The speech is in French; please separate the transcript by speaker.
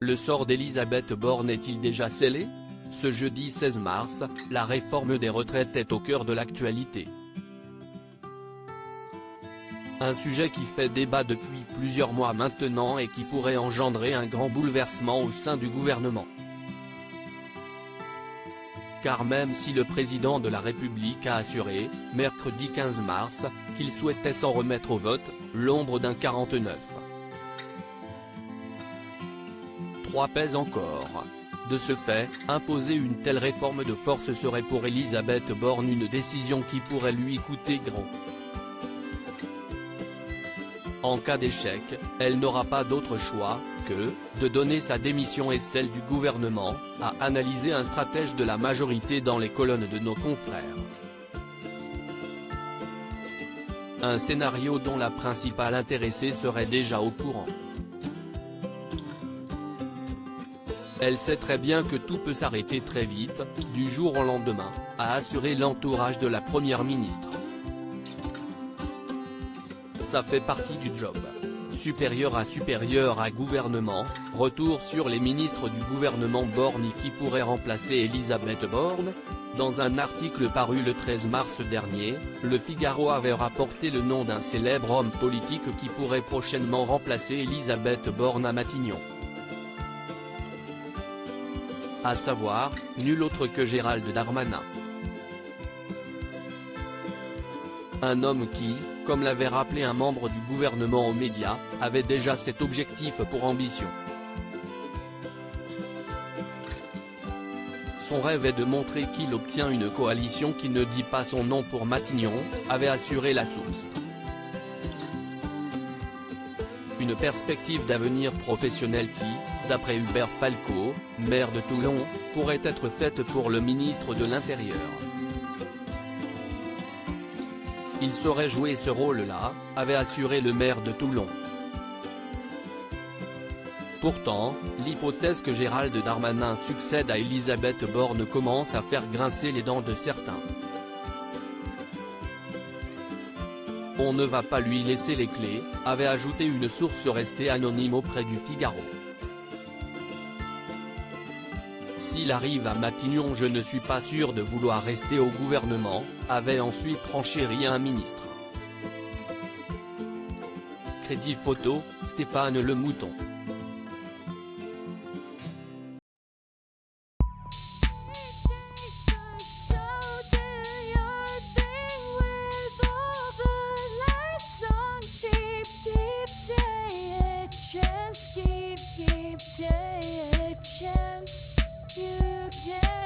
Speaker 1: Le sort d'Elisabeth Borne est-il déjà scellé? Ce jeudi 16 mars, la réforme des retraites est au cœur de l'actualité. Un sujet qui fait débat depuis plusieurs mois maintenant et qui pourrait engendrer un grand bouleversement au sein du gouvernement. Car même si le président de la République a assuré, mercredi 15 mars, qu'il souhaitait s'en remettre au vote, l'ombre d'un 49. 3 pèse encore. De ce fait, imposer une telle réforme de force serait pour Elisabeth Borne une décision qui pourrait lui coûter gros. En cas d'échec, elle n'aura pas d'autre choix que de donner sa démission et celle du gouvernement, a analysé un stratège de la majorité dans les colonnes de nos confrères. Un scénario dont la principale intéressée serait déjà au courant. Elle sait très bien que tout peut s'arrêter très vite, du jour au lendemain, a assuré l'entourage de la première ministre. Ça fait partie du job. Supérieur à gouvernement, retour sur les ministres du gouvernement Borne qui pourraient remplacer Elisabeth Borne. Dans un article paru le 13 mars dernier, Le Figaro avait rapporté le nom d'un célèbre homme politique qui pourrait prochainement remplacer Elisabeth Borne à Matignon. À savoir, nul autre que Gérald Darmanin. Un homme qui, comme l'avait rappelé un membre du gouvernement aux médias, avait déjà cet objectif pour ambition. Son rêve est de montrer qu'il obtient une coalition qui ne dit pas son nom pour Matignon, avait assuré la source. Une perspective d'avenir professionnel qui, d'après Hubert Falco, maire de Toulon, pourrait être faite pour le ministre de l'Intérieur. Il saurait jouer ce rôle-là, avait assuré le maire de Toulon. Pourtant, l'hypothèse que Gérald Darmanin succède à Elisabeth Borne commence à faire grincer les dents de certains. On ne va pas lui laisser les clés, avait ajouté une source restée anonyme auprès du Figaro. S'il arrive à Matignon, je ne suis pas sûr de vouloir rester au gouvernement, avait ensuite renchéri un ministre. Crédit photo, Stéphane Le Mouton.
Speaker 2: You can